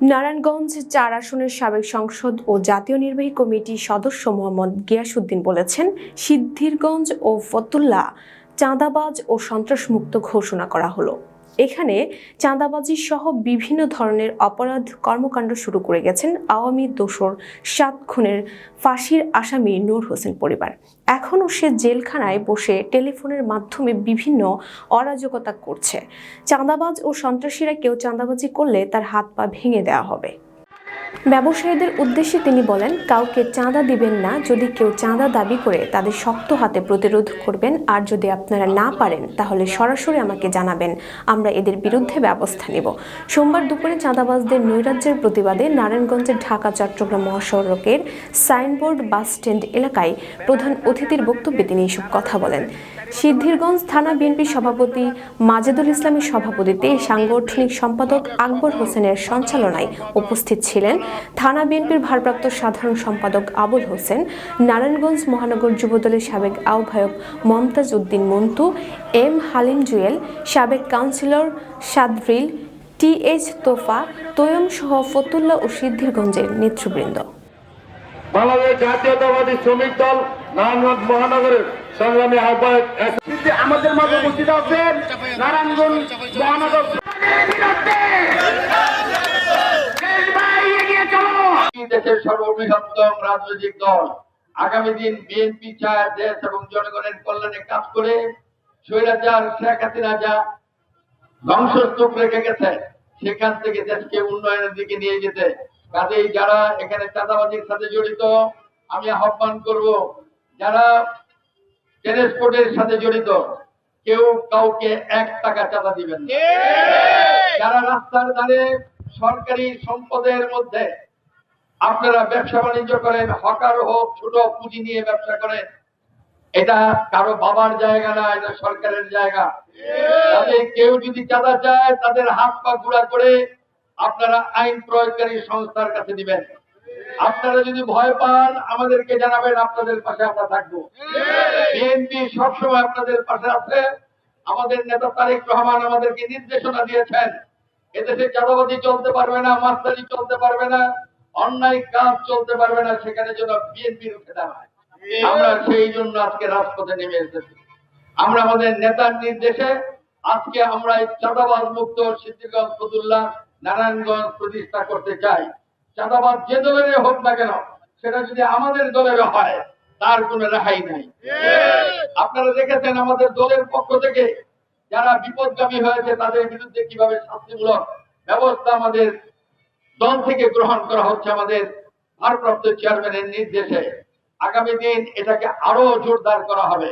নারায়ণগঞ্জ ৪ আসনের সাবেক সংসদ ও জাতীয় নির্বাহী কমিটির সদস্য মোহাম্মদ গিয়াসউদ্দিন বলেছেন, সিদ্ধিরগঞ্জ ও ফতুল্লা চাঁদাবাজ ও সন্ত্রাসমুক্ত ঘোষণা করা হলো। এখানে চাঁদাবাজি সহ বিভিন্ন ধরনের অপরাধ কর্মকাণ্ড শুরু করে গেছেন আওয়ামী দোসর ৭ খুনের ফাঁসির আসামি নূর হোসেন পরিবার। এখনও সে জেলখানায় বসে টেলিফোনের মাধ্যমে বিভিন্ন অরাজকতা করছে। চাঁদাবাজ ও সন্ত্রাসীরা কেউ চাঁদাবাজি করলে তার হাত পা ভেঙে দেওয়া হবে। ব্যবসায়ীদের উদ্দেশ্যে তিনি বলেন, কাউকে চাঁদা দিবেন না। যদি কেউ চাঁদা দাবি করে তাদের শক্ত হাতে প্রতিরোধ করবেন, আর যদি আপনারা না পারেন তাহলে সরাসরি আমাকে জানাবেন, আমরা এদের বিরুদ্ধে ব্যবস্থা নেব। সোমবার দুপুরে চাঁদাবাজদের নৈরাজ্যের প্রতিবাদে নারায়ণগঞ্জের ঢাকা চট্টগ্রাম মহাসড়কের সাইনবোর্ড বাস স্ট্যান্ড এলাকায় প্রধান অতিথির বক্তব্যে তিনি এসব কথা বলেন। সিদ্ধিরগঞ্জ থানা বিএনপির সভাপতি মাজেদুল ইসলামের সভাপতিত্বে সাংগঠনিক সম্পাদক আকবর হোসেনের সঞ্চালনায় উপস্থিত ছিলেন থানা বিএনপির ভারপ্রাপ্ত সাধারণ সম্পাদক আবুল হোসেন, নারায়ণগঞ্জ মহানগর যুবদলের সাবেক আহ্বায়ক মমতাজ উদ্দিন মন্টু, এম হালিম জুয়েল, সাবেক কাউন্সিলর সাদরিল, টি.এইচ. তোফা, তৈয়ম সহ ফতুল্লা ও সিদ্ধিরগঞ্জের নেতৃবৃন্দ। বাংলাদেশ জাতীয়তাবাদী শ্রমিক দল নারায়ণগঞ্জ মহানগরের সংগ্রামী আহ্বায়ক আমাদের মাঝে উপস্থিত আছেন নারায়ণগঞ্জ মহানগর দেশের সর্ববৃহত্তম রাজনৈতিক দল। আগামী দিন বিএনপি চায় দেশ এবং জনগণের কল্যাণে কাজ করে স্বৈরাচার শেখ হাসিনা যা ধ্বংসস্তূপ রেখে গেছে সেখান থেকে দেশকে উন্নয়নের দিকে নিয়ে যেতে। কাজেই যারা এখানে চাঁদাবাজির সাথে জড়িত, আমি আহ্বান করব, যারা ট্রান্সপোর্টের সাথে জড়িত কেউ কাউকে 1 টাকা চাঁদা দিবেন না। যারা রাস্তার ধারে সরকারি সম্পদের মধ্যে আপনারা ব্যবসা বাণিজ্য করেন, হকার হোক, ছোট পুঁজি নিয়ে ব্যবসা করেন, এটা কারো বাবার জায়গা না, এটা সরকারের জায়গা। তাদের কেউ যদি চাঁদা চায় তাদের হাত পা গুঁড়া করে আপনারা আইন প্রয়োগকারী সংস্থার কাছে দিবেন। আপনারা যদি ভয় পান আমাদেরকে জানাবেন, আপনাদের পাশে আমরা থাকবো। বিএনপি সবসময় আপনাদের পাশে আছে। আমাদের নেতা তারেক রহমান আমাদেরকে নির্দেশনা দিয়েছেন, এদেশে চাঁদাবাজি চলতে পারবে না, মাস্তানি চলতে পারবে না, অন্যায় কাজ চলতে পারবে না, সেখানে যেন বিএনপি রুখে দাঁড়ায়। আমরা সেই জন্য আজকে রাজপথে নেমে এসেছি। আমরা আমাদের নেতার নির্দেশে আজকে আমরা এই চাঁদাবাজ মুক্ত সিদ্ধিরগঞ্জ, ফতুল্লা, নারায়ণগঞ্জ প্রতিষ্ঠা করতে চাই। চাঁদাবাজ যে দলের হোক না কেন, সেটা যদি আমাদের দলের হয় তার কোনো রেহাই নাই। আপনারা দেখেছেন আমাদের দলের পক্ষ থেকে যারা বিপদগামী হয়েছে তাদের বিরুদ্ধে কিভাবে শাস্তিমূলক ব্যবস্থা আমাদের দল থেকে গ্রহণ করা হচ্ছে আমাদের ভারপ্রাপ্ত চেয়ারম্যানের নির্দেশে। আগামী দিন এটাকে আরো জোরদার করা হবে।